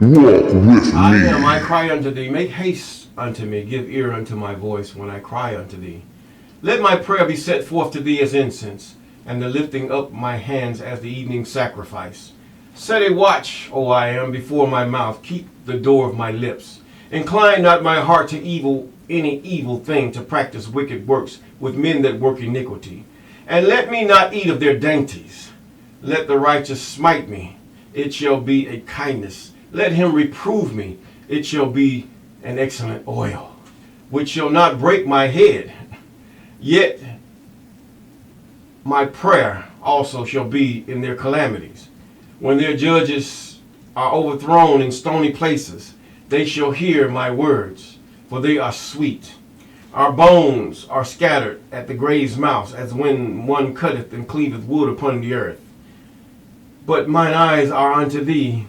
Walk with I me. am, I cry unto thee. Make haste unto me. Give ear unto my voice when I cry unto thee. Let my prayer be set forth to thee as incense, and the lifting up my hands as the evening sacrifice. Set a watch, O I am, before my mouth. Keep the door of my lips. Incline not my heart to any evil thing, to practice wicked works with men that work iniquity. And let me not eat of their dainties. Let the righteous smite me. It shall be a kindness. Let him reprove me. It shall be an excellent oil, which shall not break my head. Yet my prayer also shall be in their calamities. When their judges are overthrown in stony places, they shall hear my words, for they are sweet. Our bones are scattered at the grave's mouth, as when one cutteth and cleaveth wood upon the earth. But mine eyes are unto thee,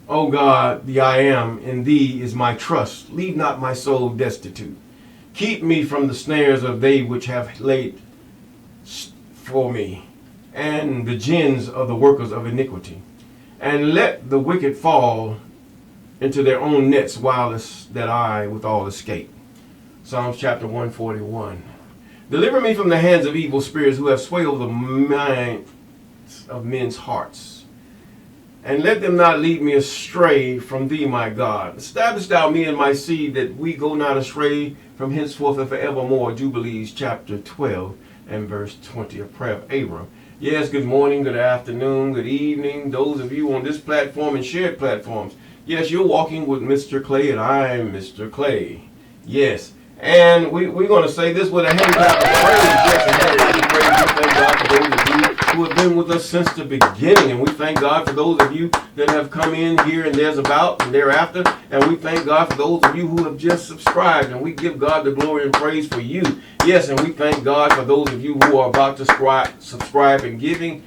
O God, the I am. In thee is my trust. Leave not my soul destitute. Keep me from the snares of they which have laid for me, and the gins of the workers of iniquity. And let the wicked fall into their own nets, whilst that I withal escape. Psalms chapter 141. Deliver me from the hands of evil spirits who have sway over the minds of men's hearts. And let them not lead me astray from thee, my God. Establish thou me and my seed, that we go not astray from henceforth and forevermore. Jubilees chapter 12 and verse 20, a prayer of Abram. Yes, good morning, good afternoon, good evening. Those of you on this platform and shared platforms. Yes, you're walking with Mr. Clay, and I'm Mr. Clay. Yes. And we're going to say this with a hand clap of praise. Yes, and hand clap of praise. We thank God for those of you who have been with us since the beginning. And we thank God for those of you that have come in here and there's about and thereafter. And we thank God for those of you who have just subscribed. And we give God the glory and praise for you. Yes, and we thank God for those of you who are about to subscribe and giving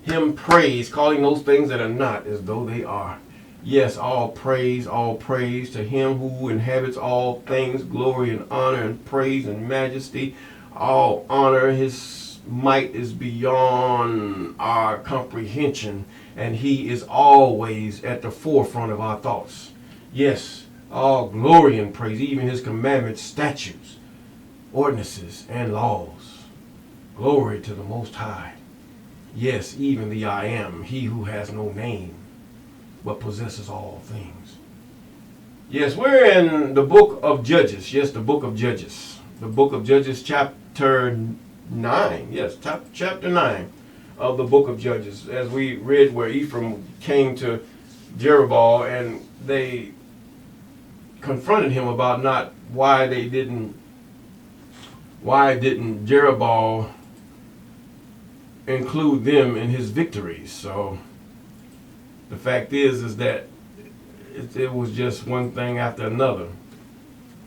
him praise, calling those things that are not as though they are. Yes, all praise to him who inhabits all things, glory and honor and praise and majesty. All honor, his might is beyond our comprehension, and he is always at the forefront of our thoughts. Yes, all glory and praise, even his commandments, statutes, ordinances, and laws. Glory to the Most High. Yes, even the I am, he who has no name, but possesses all things. Yes, we're in the book of Judges. Yes, the book of Judges. The book of Judges, chapter 9. Yes, chapter 9 of the book of Judges. As we read where Ephraim came to Jerubbaal and they confronted him about why didn't Jerubbaal include them in his victories. So the fact is that it was just one thing after another.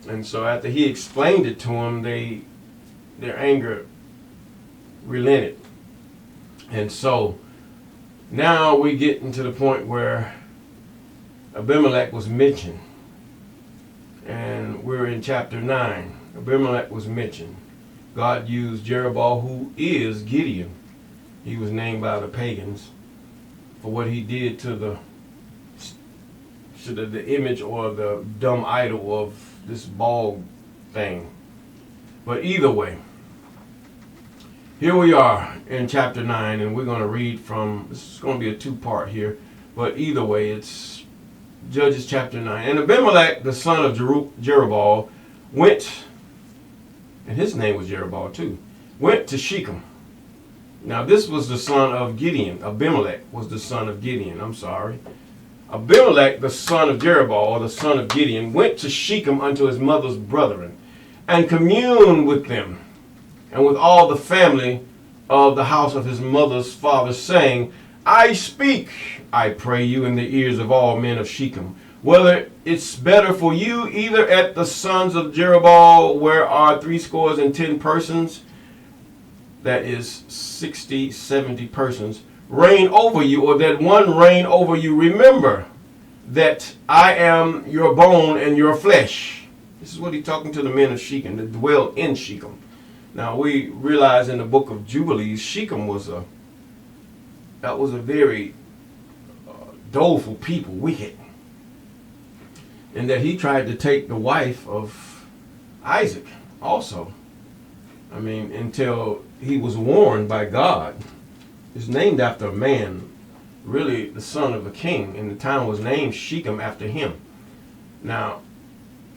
And so after he explained it to them, their anger relented. And so now we get into the point where Abimelech was mentioned. And we're in chapter 9. Abimelech was mentioned. God used Jerubbaal, who is Gideon. He was named by the pagans for what he did to the image or the dumb idol of this ball thing. But either way, here we are in chapter 9, and we're going to read from, this is going to be a two-part here, but either way, it's Judges chapter 9. And Abimelech, the son of Jerubbaal, went, and his name was Jerubbaal too, went to Shechem. Now this was the son of Gideon. Abimelech was the son of Gideon. Abimelech, the son of Jerubbaal, the son of Gideon, went to Shechem unto his mother's brethren, and communed with them, and with all the family of the house of his mother's father, saying, I speak, I pray you, in the ears of all men of Shechem, whether it's better for you either at the sons of Jerubbaal, where are 70 persons, that is 60, 70 persons, reign over you, or that one reign over you. Remember that I am your bone and your flesh. This is what he's talking to the men of Shechem that dwell in Shechem. Now we realize in the book of Jubilees, Shechem was a very doleful people, wicked. and that he tried to take the wife of Isaac also. I mean, until he was warned by God. It's named after a man, really the son of a king, and the town was named Shechem after him. Now,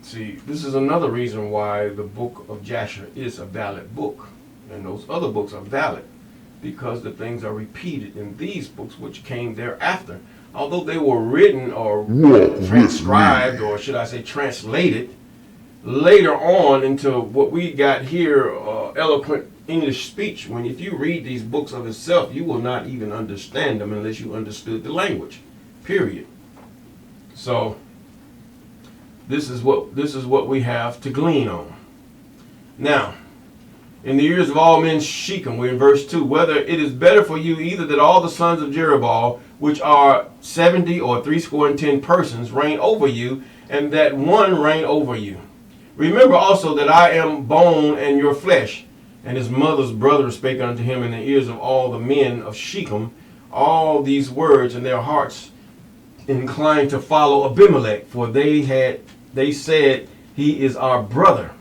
see, this is another reason why the book of Jasher is a valid book, and those other books are valid, because the things are repeated in these books which came thereafter. Although they were written or transcribed, or should I say translated, later on into what we got here, eloquent English speech. If you read these books of itself, you will not even understand them unless you understood the language, period. So this is what we have to glean on. Now, in the ears of all men Shechem, we're in verse 2, whether it is better for you either that all the sons of Jerubbaal, which are 70 or 70 persons, reign over you, and that one reign over you. Remember also that I am bone and your flesh. And his mother's brother spake unto him in the ears of all the men of Shechem all these words, and their hearts inclined to follow Abimelech, for they said, he is our brother.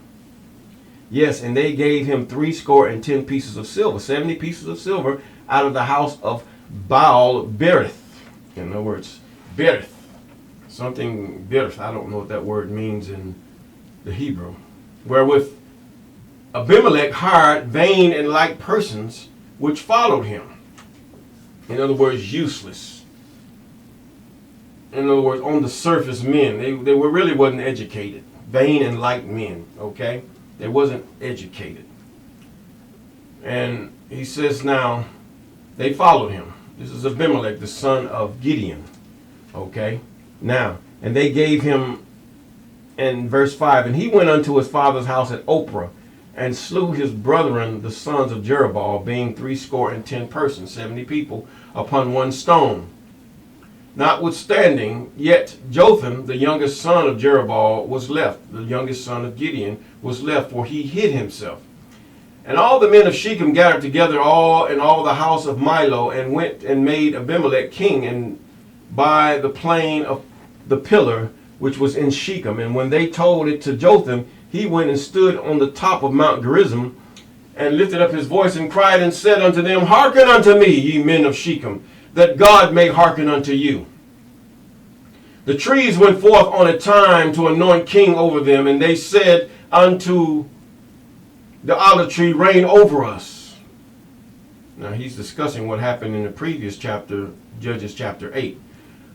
Yes, and they gave him 70 pieces of silver, 70 pieces of silver out of the house of Baal Berith. In other words, Berith. Something Berith. I don't know what that word means in the Hebrew. Wherewith Abimelech hired vain and like persons which followed him. In other words, useless. In other words, on the surface men. They were really wasn't educated. Vain and like men, okay? They wasn't educated. And he says now, they followed him. This is Abimelech, the son of Gideon, okay? Now, and they gave him, in verse 5, and he went unto his father's house at Ophrah, and slew his brethren, the sons of Jerubbaal, being 70 persons, 70 people, upon one stone. Notwithstanding, yet Jotham, the youngest son of Jerubbaal, was left. The youngest son of Gideon was left, for he hid himself. And all the men of Shechem gathered together, all the house of Milo, and went and made Abimelech king, and by the plain of the pillar, which was in Shechem. And when they told it to Jotham, he went and stood on the top of Mount Gerizim, and lifted up his voice, and cried, and said unto them, Hearken unto me, ye men of Shechem, that God may hearken unto you. The trees went forth on a time to anoint king over them, and they said unto the olive tree, Reign over us. Now he's discussing what happened in the previous chapter, Judges chapter 8.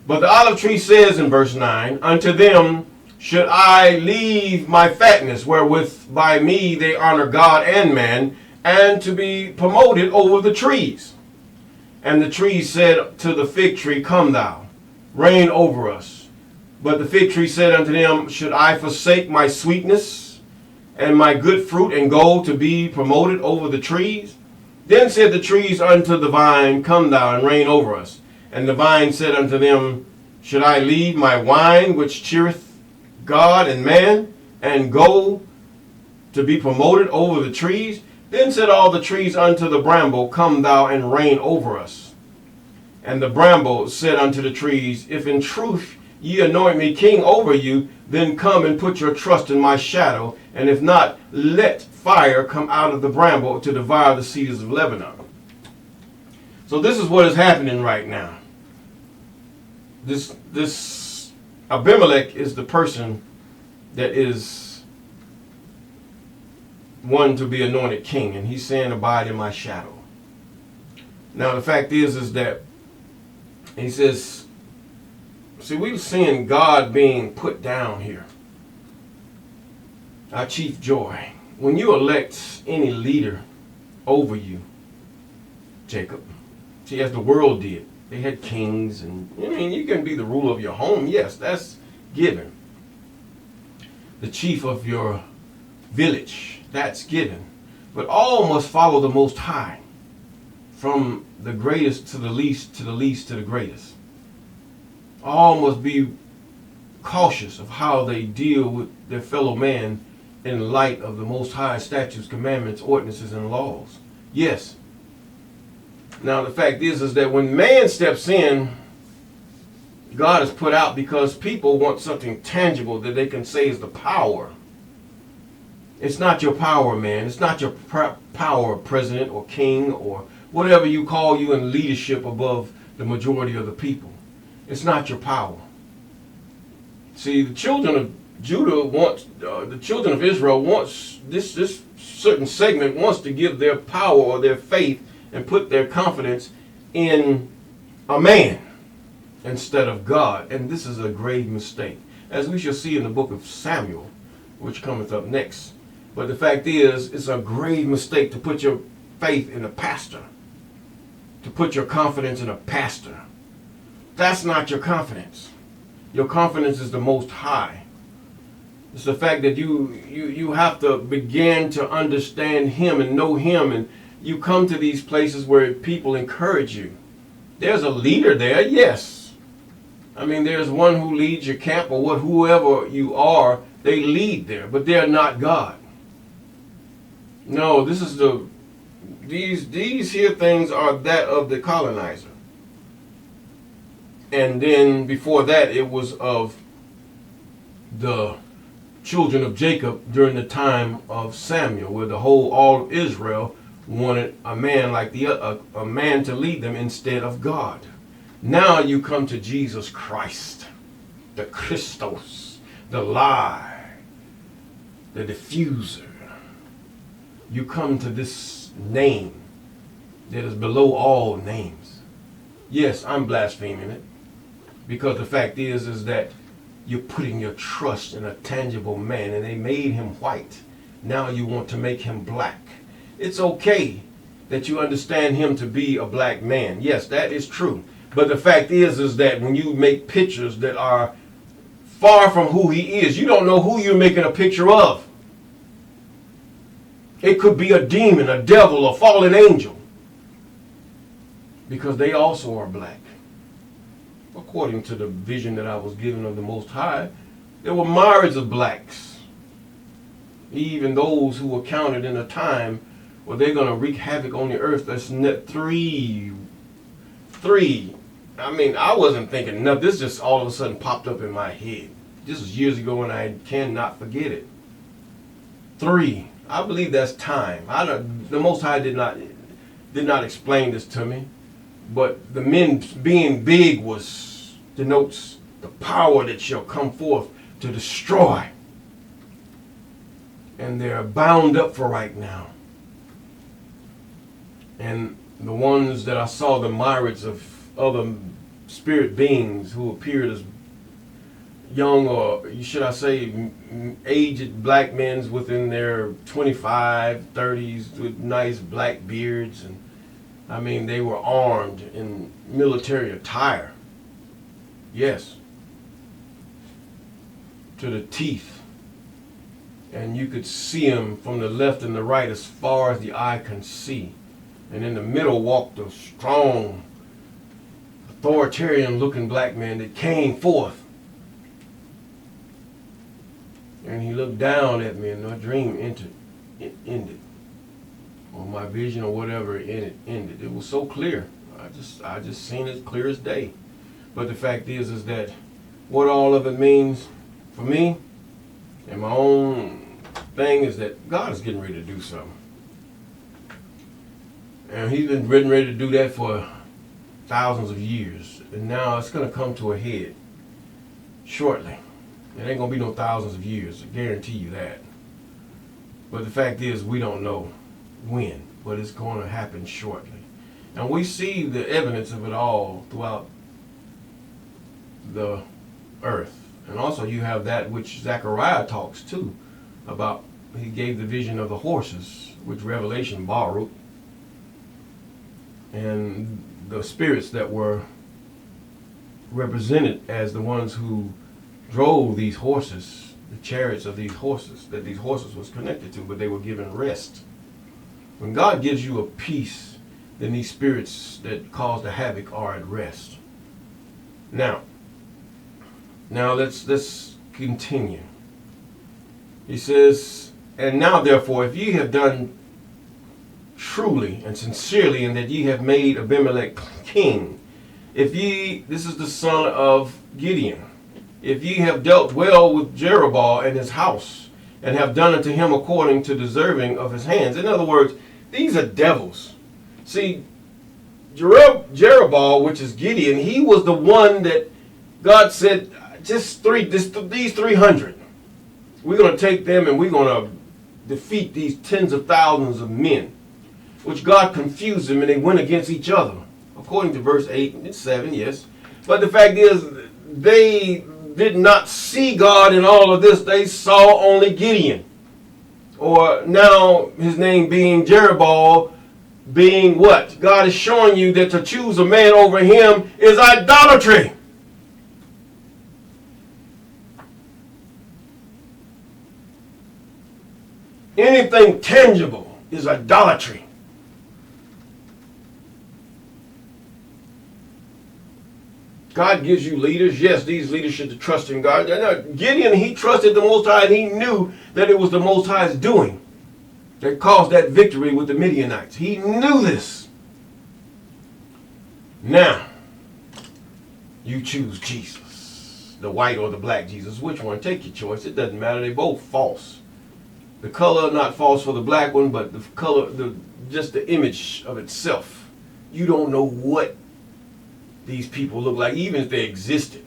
But the olive tree says in verse 9, Unto them should I leave my fatness, wherewith by me they honor God and man, and to be promoted over the trees. And the trees said to the fig tree, Come thou, reign over us. But the fig tree said unto them, Should I forsake my sweetness and my good fruit, and go to be promoted over the trees? Then said the trees unto the vine, Come thou and reign over us. And the vine said unto them, Should I leave my wine, which cheereth God and man, and go to be promoted over the trees? Then said all the trees unto the bramble, Come thou and reign over us. And the bramble said unto the trees, If in truth ye anoint me king over you, then come and put your trust in my shadow, and if not, let fire come out of the bramble to devour the cedars of Lebanon. So this is what is happening right now. This Abimelech is the person that is one to be anointed king, and he's saying, Abide in my shadow. Now the fact is that he says, see, we're seeing God being put down here. Our chief joy. When you elect any leader over you, Jacob, see, as the world did, they had kings, and I mean, you can be the ruler of your home. Yes, that's given. The chief of your village, that's given. But all must follow the Most High, from the greatest to the least, to the least to the greatest. All must be cautious of how they deal with their fellow man in light of the Most High statutes, commandments, ordinances, and laws. Yes. Now the fact is that when man steps in, God is put out because people want something tangible that they can say is the power. It's not your power, man. It's not your power, president or king or whatever you call you in leadership above the majority of the people. It's not your power. See, the children of Judah wants, the children of Israel wants, this certain segment wants to give their power or their faith and put their confidence in a man instead of God. And this is a grave mistake, as we shall see in the book of Samuel, which cometh up next. But the fact is, it's a grave mistake to put your faith in a pastor, to put your confidence in a pastor. That's not your confidence. Your confidence is the Most High. It's the fact that you have to begin to understand Him and know Him, and you come to these places where people encourage you. There's a leader there, yes. I mean, there's one who leads your camp, or whoever you are, they lead there, but they're not God. No, this is these here things are that of the colonizer. And then before that, it was of the children of Jacob during the time of Samuel, where all of Israel wanted a man like a man to lead them instead of God. Now you come to Jesus Christ, the Christos, the lie, the diffuser. You come to this name that is below all names. Yes, I'm blaspheming it, because the fact is that you're putting your trust in a tangible man, and they made him white. Now you want to make him black. It's okay that you understand him to be a black man. Yes, that is true. But the fact is that when you make pictures that are far from who he is, you don't know who you're making a picture of. It could be a demon, a devil, a fallen angel, because they also are black. According to the vision that I was given of the Most High, there were myriads of blacks. Even those who were counted in a time where they're going to wreak havoc on the earth. That's three. I mean, I wasn't thinking nothing. This just all of a sudden popped up in my head. This was years ago, and I cannot forget it. 3. I believe that's time. The Most High did not explain this to me, but the men being big denotes the power that shall come forth to destroy, and they're bound up for right now. And the ones that I saw, the myriads of other spirit beings who appeared as young, or should I say aged black men within their 25, 30s with nice black beards. And I mean, they were armed in military attire. Yes. To the teeth. And you could see them from the left and the right as far as the eye can see. And in the middle walked a strong, authoritarian looking black man that came forth. And he looked down at me, and my dream ended. Or my vision, or whatever, ended. It was so clear. I just seen it clear as day. But the fact is that what all of it means for me and my own thing is that God is getting ready to do something. And He's been getting ready to do that for thousands of years. And now it's going to come to a head shortly. It ain't going to be no thousands of years, I guarantee you that. But the fact is, we don't know when, but it's going to happen shortly. And we see the evidence of it all throughout the earth. And also you have that which Zechariah talks too about. He gave the vision of the horses, which Revelation borrowed. And the spirits that were represented as the ones who drove these horses, the chariots of these horses, that these horses was connected to, but they were given rest. When God gives you a peace, then these spirits that cause the havoc are at rest. Now let's continue. He says, and now therefore, if ye have done truly and sincerely, and that ye have made Abimelech king, This is the son of Gideon. If ye have dealt well with Jerubbaal and his house, and have done unto him according to deserving of his hands. In other words, these are devils. See, Jerubbaal, which is Gideon, he was the one that God said, these 300. We're going to take them and we're going to defeat these tens of thousands of men, which God confused them and they went against each other, according to verse 8 and 7, yes. But the fact is, they did not see God in all of this. They saw only Gideon, or now his name being Jerubbaal, being what? God is showing you that to choose a man over him is idolatry. Anything tangible is idolatry. God gives you leaders. Yes, these leaders should trust in God. Gideon, he trusted the Most High, and he knew that it was the Most High's doing that caused that victory with the Midianites. He knew this. Now, you choose Jesus, the white or the black Jesus. Which one? Take your choice. It doesn't matter. They're both false. The color not false for the black one, but the color, just the image of itself. You don't know what these people look like, even if they existed.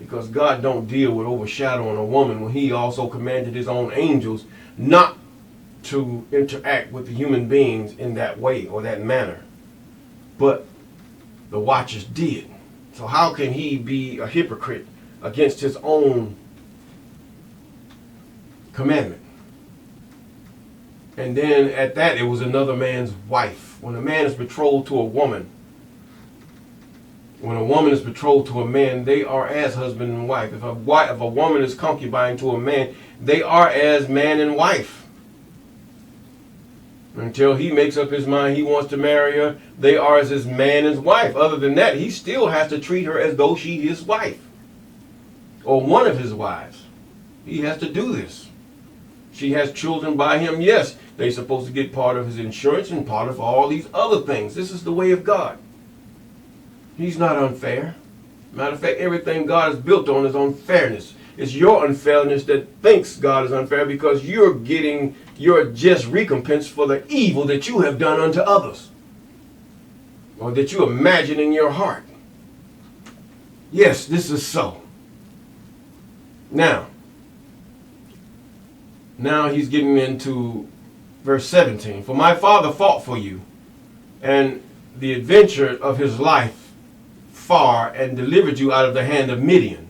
Because God don't deal with overshadowing a woman when he also commanded his own angels not to interact with the human beings in that way or that manner. But the watchers did. So how can he be a hypocrite against his own commandment? And then at that, it was another man's wife. When a man is betrothed to a woman, when a woman is betrothed to a man, they are as husband and wife. If a woman is concubine to a man, they are as man and wife. Until he makes up his mind he wants to marry her, they are as his man and his wife. Other than that, he still has to treat her as though she is his wife, or one of his wives. He has to do this. She has children by him. Yes, they're supposed to get part of his insurance and part of all these other things. This is the way of God. He's not unfair. Matter of fact, everything God is built on is on fairness. It's your unfairness that thinks God is unfair because you're getting your just recompense for the evil that you have done unto others, or that you imagine in your heart. Yes, this is so. Now he's getting into verse 17. For my father fought for you, and the adventure of his life far, and delivered you out of the hand of Midian.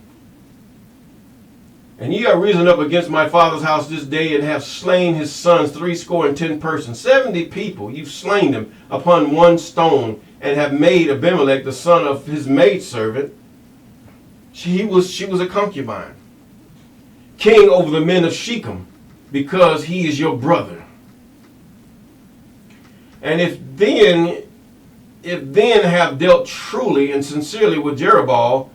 And ye are risen up against my father's house this day, and have slain his sons 70 persons. 70 people you've slain them upon one stone, and have made Abimelech the son of his maidservant. She was a concubine, king over the men of Shechem, because he is your brother. And if then have dealt truly and sincerely with Jerubbaal,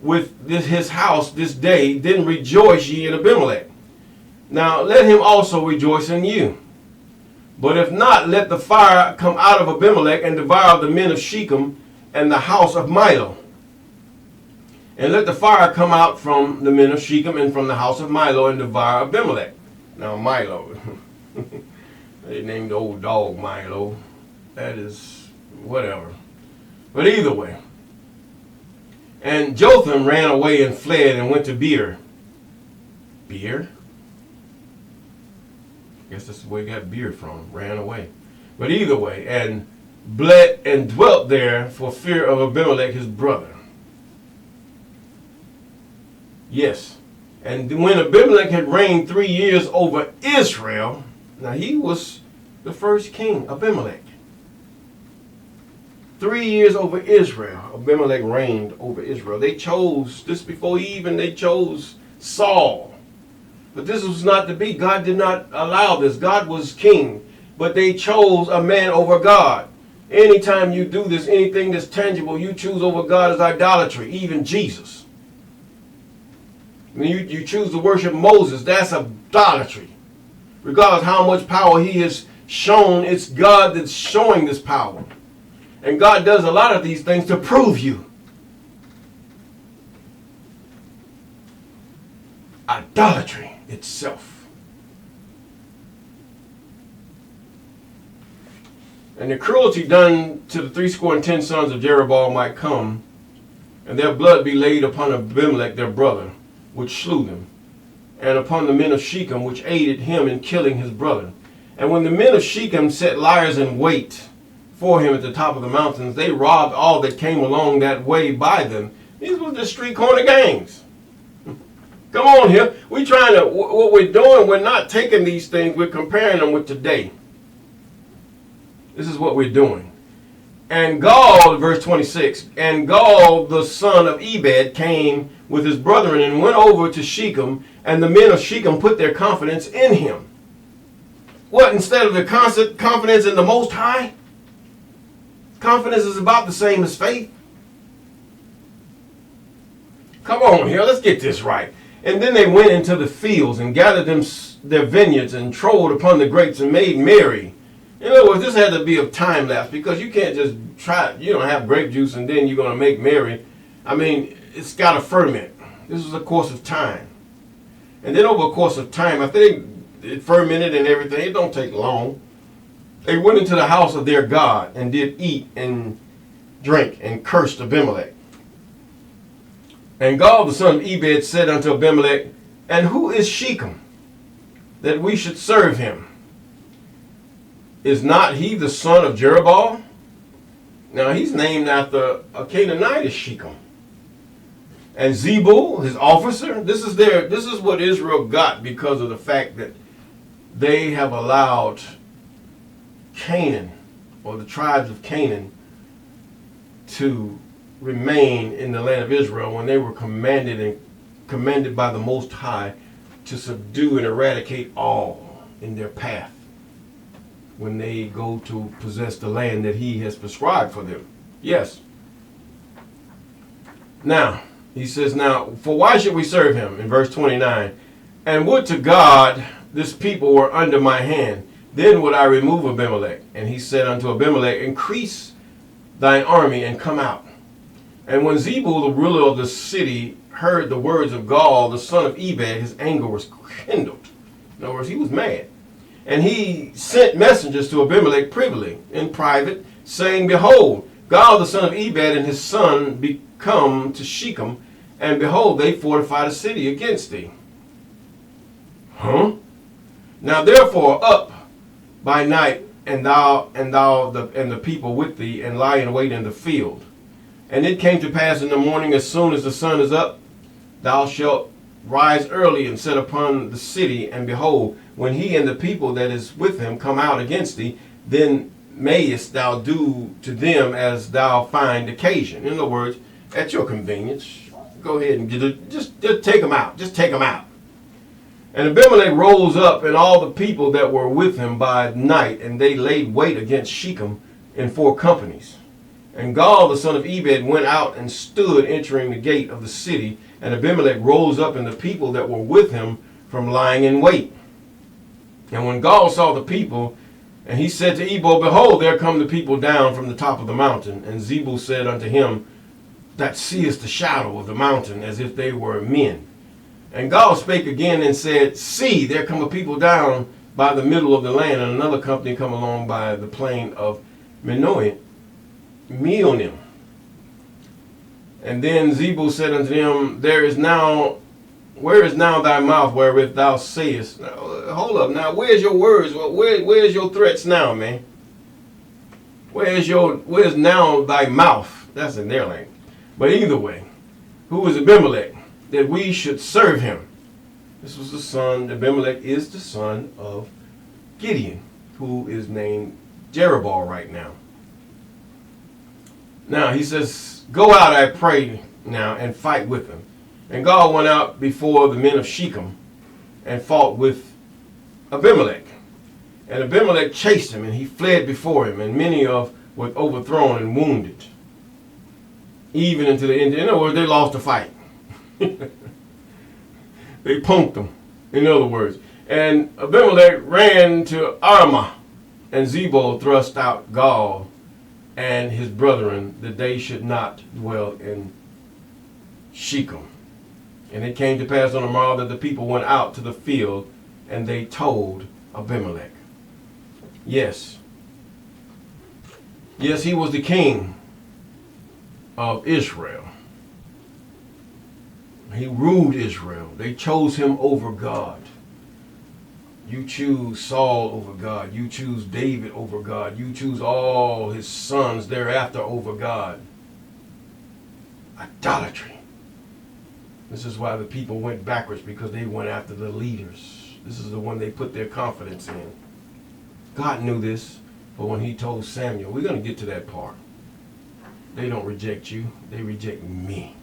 with his house this day, then rejoice ye in Abimelech. Now let him also rejoice in you. But if not, let the fire come out of Abimelech and devour the men of Shechem and the house of Milo. And let the fire come out from the men of Shechem and from the house of Milo and devour Abimelech. Now Milo, they named the old dog Milo. That is whatever. But either way. And Jotham ran away and fled and went to Beer. Beer? I guess that's where he got beer from. Ran away. But either way. And bled and dwelt there for fear of Abimelech his brother. Yes. And when Abimelech had reigned 3 years over Israel, now he was the first king, Abimelech. 3 years over Israel, Abimelech reigned over Israel. They chose, this before they chose Saul. But this was not to be. God did not allow this. God was king. But they chose a man over God. Anytime you do this, anything that's tangible, you choose over God is idolatry, even Jesus. When you choose to worship Moses, that's idolatry. Regardless how much power he has shown, it's God that's showing this power. And God does a lot of these things to prove you. Idolatry itself. And the cruelty done to the 70 sons of Jerubbaal might come, and their blood be laid upon Abimelech their brother, which slew them, and upon the men of Shechem, which aided him in killing his brother. And when the men of Shechem set liars in wait for him at the top of the mountains, they robbed all that came along that way by them. These were the street corner gangs. Come on here. We're trying to, what we're doing, we're not taking these things, we're comparing them with today. This is what we're doing. And Gaal, verse 26, and Gaal the son of Ebed came with his brethren and went over to Shechem, and the men of Shechem put their confidence in him. What, instead of the constant confidence in the Most High? Confidence is about the same as faith. Come on here, let's get this right. And then they went into the fields and gathered them their vineyards and trod upon the grapes and made merry. In other words, this had to be of time lapse, because you can't just try, you don't have grape juice and then you're going to make merry. I mean, it's got to ferment. This is a course of time. And then over a course of time, after it fermented and everything, it don't take long. They went into the house of their God and did eat and drink and cursed Abimelech. And Gaal the son of Ebed said unto Abimelech, and who is Shechem, that we should serve him? Is not he the son of Jerubbaal? Now he's named after a Canaanite, Shechem. And Zebul, his officer, this is what Israel got because of the fact that they have allowed Canaan, or the tribes of Canaan, to remain in the land of Israel when they were commanded by the Most High to subdue and eradicate all in their path when they go to possess the land that he has prescribed for them. Yes. Now, he says, now, for why should we serve him? In verse 29, and would to God this people were under my hand, then would I remove Abimelech. And he said unto Abimelech, increase thine army and come out. And when Zebul, the ruler of the city, heard the words of Gaal, the son of Ebed, his anger was kindled. In other words, he was mad. And he sent messengers to Abimelech privily, in private, saying, behold, Gaal, the son of Ebed, and his son be come to Shechem, and behold, they fortify the city against thee. Now therefore up by night, and the people with thee, and lie in wait in the field. And it came to pass in the morning, as soon as the sun is up, thou shalt rise early and set upon the city, and behold, when he and the people that is with him come out against thee, then mayest thou do to them as thou find occasion. In other words, at your convenience, go ahead and just take them out. Just take them out. And Abimelech rose up, and all the people that were with him by night, and they laid wait against Shechem in 4 companies. And Gaal, the son of Ebed, went out and stood entering the gate of the city, and Abimelech rose up, and the people that were with him from lying in wait. And when Gaal saw the people, and he said to Ebed, behold, there come the people down from the top of the mountain. And Zebul said unto him, that seest the shadow of the mountain, as if they were men. And Gaal spake again and said, see, there come a people down by the middle of the land, and another company come along by the plain of Meonim. And then Zebul said unto them, where is now thy mouth wherewith thou sayest? Now, hold up, now where's your words? Where's your threats now, man? Where's now thy mouth? That's in their language. But either way, who is Abimelech, that we should serve him? This was the son, Abimelech is the son of Gideon, who is named Jerubbaal right now. Now he says, go out, I pray now, and fight with them. And God went out before the men of Shechem and fought with Abimelech. And Abimelech chased him, and he fled before him, and many were overthrown and wounded, even into the end. In other words, they lost the fight. They punked them, in other words. And Abimelech ran to Armah, and Zebul thrust out Gaal and his brethren that they should not dwell in Shechem. And it came to pass on the morrow that the people went out to the field, and they told Abimelech. Yes, he was the king of Israel. He ruled Israel. They chose him over God. You choose Saul over God. You choose David over God. You choose all his sons thereafter over God. Idolatry. This is why the people went backwards, because they went after the leaders. This is the one they put their confidence in. God knew this, but when he told Samuel, we're going to get to that part. They don't reject you, they reject me.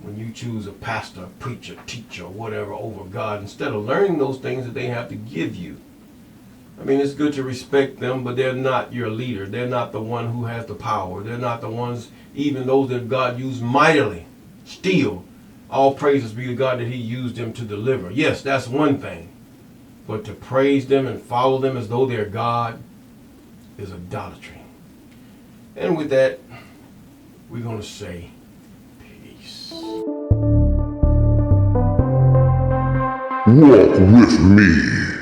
When you choose a pastor, preacher, teacher, whatever over God, instead of learning those things that they have to give you. I mean, it's good to respect them, but they're not your leader. They're not the one who has the power. They're not the ones, even those that God used mightily. Still, all praises be to God that he used them to deliver. Yes, that's one thing. But to praise them and follow them as though they're God is idolatry. And with that, we're going to say peace. Walk with me.